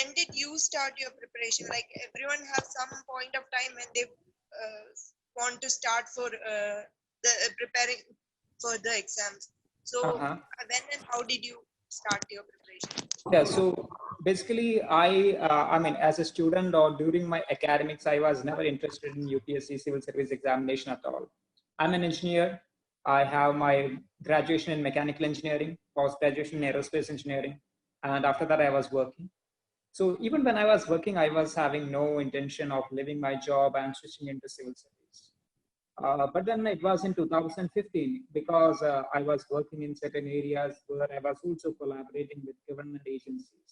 when did you start your preparation? Like everyone has some point of time when they want to start for the preparing for the exams. So when and how did you start your preparation? Yeah, so basically I mean, as a student or during my academics, I was never interested in UPSC civil service examination at all. I'm an engineer. I have my graduation in mechanical engineering, post-graduation in aerospace engineering, and after that I was working. So even when I was working, I was having no intention of leaving my job and switching into civil service. But then it was in 2015 because I was working in certain areas where I was also collaborating with government agencies.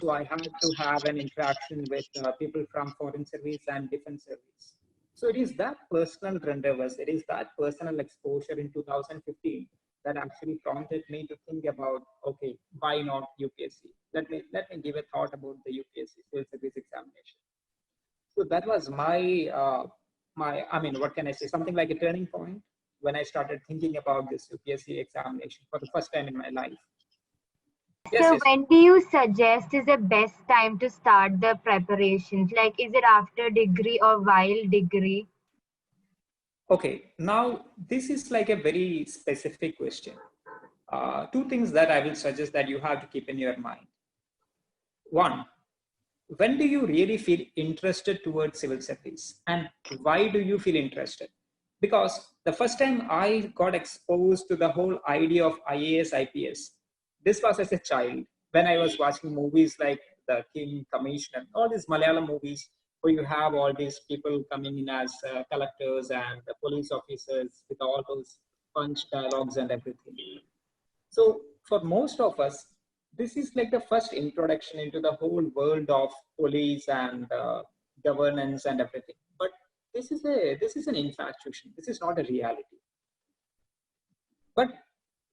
So I had to have an interaction with people from foreign service and defense service. So it is that personal rendezvous, it is that personal exposure in 2015 that actually prompted me to think about, okay, why not UPSC? Let me give a thought about the UPSC civil service examination. So that was my I mean, what can I say? Something like a turning point when I started thinking about this UPSC examination for the first time in my life. So when do you suggest is the best time to start the preparations? Like, is it after degree or while degree? Okay, now this is like a very specific question. Two things that I will suggest that you have to keep in your mind. One, when do you really feel interested towards civil service, and why do you feel interested? Because the first time I got exposed to the whole idea of IAS, IPS, this was as a child when I was watching movies like The King, Commissioner, all these Malayalam movies where you have all these people coming in as collectors and police officers with all those punch dialogues and everything. So for most of us, this is like the first introduction into the whole world of police and governance and everything. But this is an infatuation. This is not a reality. But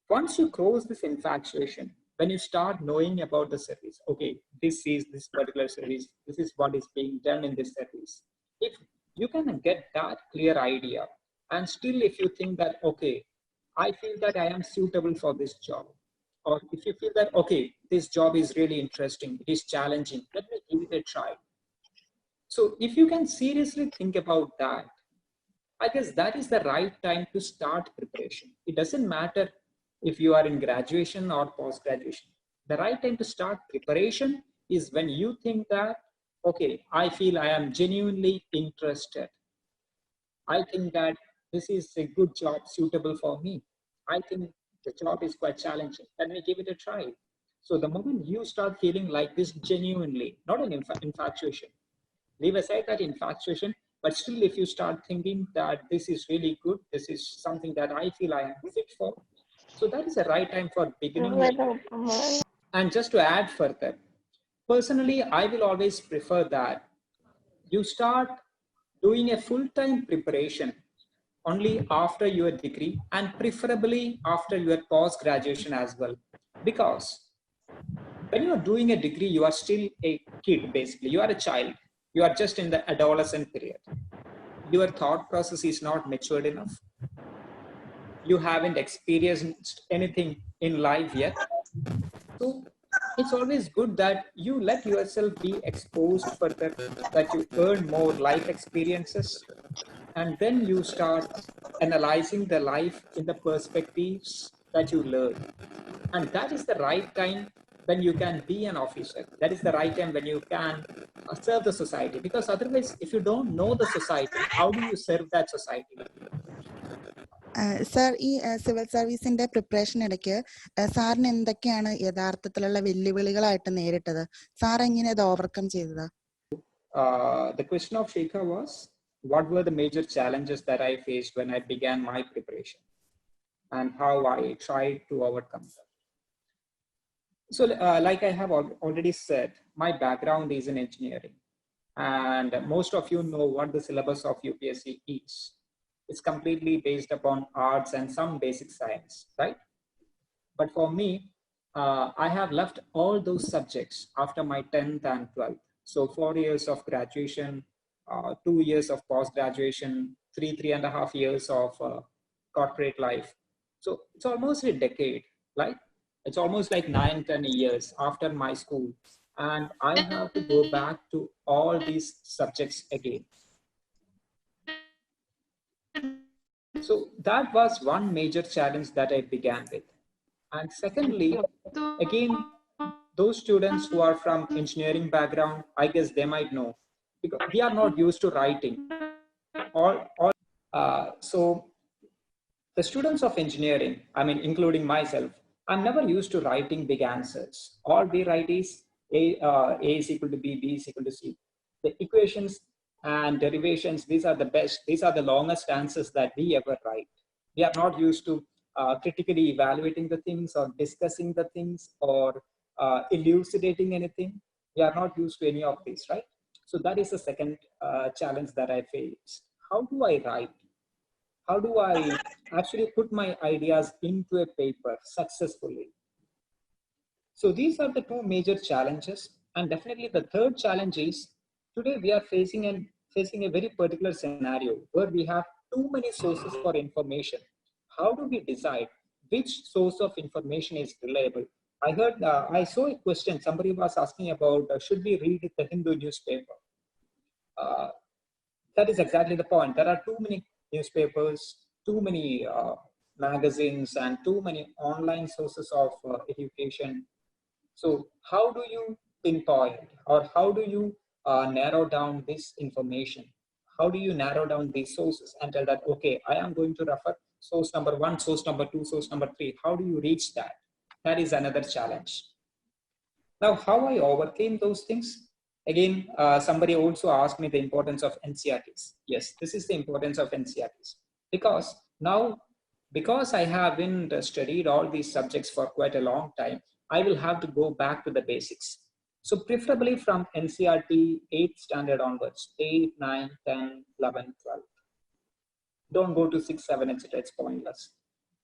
once you cross this infatuation, when you start knowing about the service, okay, this is this particular service, this is what is being done in this service. If you can get that clear idea, and still if you think that, okay, I feel that I am suitable for this job, or if you feel that, okay, this job is really interesting, it is challenging, let me give it a try. So if you can seriously think about that, I guess that is the right time to start preparation. It doesn't matter if you are in graduation or post-graduation. The right time to start preparation is when you think that, okay, I feel I am genuinely interested. I think that this is a good job suitable for me. I think the job is quite challenging. Let me give it a try. So the moment you start feeling like this genuinely, not an infatuation, leave aside that infatuation, but still if you start thinking that this is really good, this is something that I feel I am fit for, so that is the right time for beginning. And just to add further, personally, I will always prefer that you start doing a full-time preparation only after your degree and preferably after your post-graduation as well. Because when you are doing a degree, you are still a kid, basically. You are a child. You are just in the adolescent period. Your thought process is not matured enough. You haven't experienced anything in life yet. So it's always good that you let yourself be exposed further, that you earn more life experiences, and then you start analyzing the life in the perspectives that you learn. And that is the right time when you can be an officer. That is the right time when you can serve the society. Because otherwise, if you don't know the society, how do you serve that society? Sir, ഈ civil സർവീസിന്റെ preparation ഇടയ്ക്ക് സാറിന് എന്തൊക്കെയാണ് യഥാർത്ഥത്തിലുള്ള വെല്ലുവിളികളായിട്ട് നേരിട്ടത്? Sir എങ്ങനെ അത് overcome ചെയ്തത്? The question of Sheikha was, what were the major challenges that I faced when I began my preparation and how I tried to overcome them? So like I have already said, my background is in engineering, and most of you know what the syllabus of UPSC is. It's completely based upon arts and some basic science, right? But for me, I have left all those subjects after my 10th and 12th. So 4 years of graduation, 2 years of post-graduation, 3.5 years of corporate life. So it's almost a decade, right? It's almost like 9-10 years after my school and I have to go back to all these subjects again. So that was one major challenge that I began with. And secondly, again, those students who are from engineering background, I guess they might know, because we are not used to writing. So the students of engineering, I mean, including myself, I'm never used to writing big answers. All we write is A is equal to B is equal to C. The equations and derivations, these are the best, these are the longest answers that we ever write. We are not used to critically evaluating the things or discussing the things or elucidating anything. We are not used to any of these, right? So that is the second challenge that I face. How do I write? How do I actually put my ideas into a paper successfully? So these are the two major challenges. And definitely the third challenge is, today we are facing a very particular scenario where we have too many sources for information. How do we decide which source of information is reliable? I saw a question, somebody was asking about, should we read the Hindu newspaper? That is exactly the point. There are too many newspapers, too many magazines, and too many online sources of education. So how do you pinpoint, or how do you narrow down this information? How do you narrow down these sources and tell that, okay, I am going to refer source number 1, source number 2, source number 3. How do you reach that? That is another challenge. Now, how I overcame those things? Again, somebody also asked me the importance of NCRTs. Yes, this is the importance of NCRTs. Because now, because I haven't studied all these subjects for quite a long time, I will have to go back to the basics. So preferably from NCRT 8th standard onwards, 8, 9, 10, 11, 12. Don't go to 6, 7, etc. It's pointless.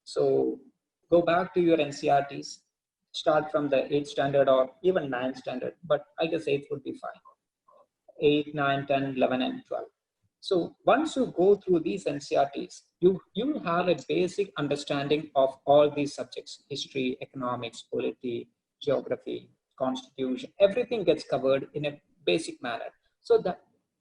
So go back to your NCRTs, start from the 8th standard or even 9th standard, but I guess 8th would be fine. 8, 9, 10, 11, and 12. So once you go through these NCRTs, you have a basic understanding of all these subjects: history, economics, polity, geography, constitution. Everything gets covered in a basic manner. So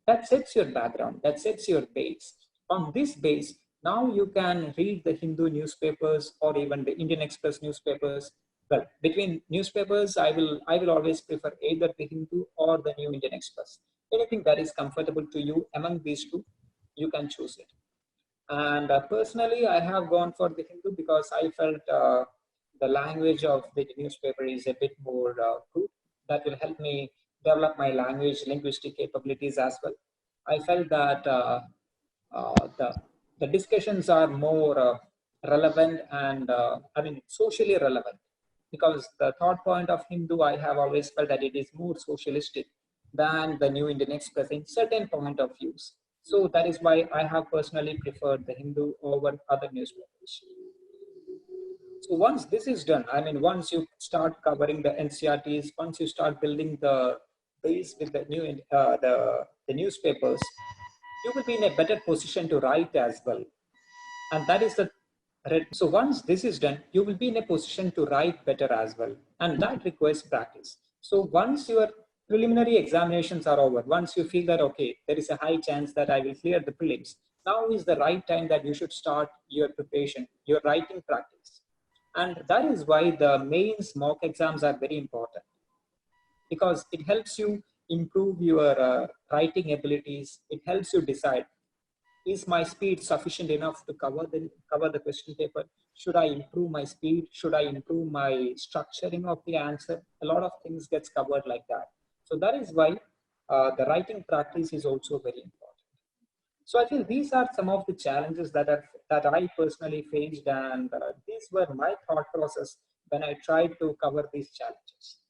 that sets your background, that sets your base. On this base, now you can read the Hindu newspapers or even the Indian Express newspapers. Well, between newspapers, I will always prefer either the Hindu or the New Indian Express. Anything that is comfortable to you among these two, you can choose it. And personally, I have gone for the Hindu because I felt the language of the newspaper is a bit more good. That will help me develop my language, linguistic capabilities as well. I felt that the discussions are more relevant and socially relevant, because the thought point of Hindu, I have always felt that it is more socialistic than the New Indian Express in certain point of views. So that is why I have personally preferred the Hindu over other newspapers. So once this is done, once you start covering the NCRTs, once you start building the base with the the newspapers, you will be in a better position to write as well. And that is the so once this is done, you will be in a position to write better as well. And that requires practice. So once your preliminary examinations are over, once you feel that, okay, there is a high chance that I will clear the prelims, now is the right time that you should start your preparation, your writing practice. And that is why the mains mock exams are very important, because it helps you improve your writing abilities. It helps you decide, is my speed sufficient enough to cover the question paper? Should I improve my speed? Should I improve my structuring of the answer? A lot of things gets covered like that. So that is why the writing practice is also very important. So I feel these are some of the challenges that I personally faced, and these were my thought process when I tried to cover these challenges.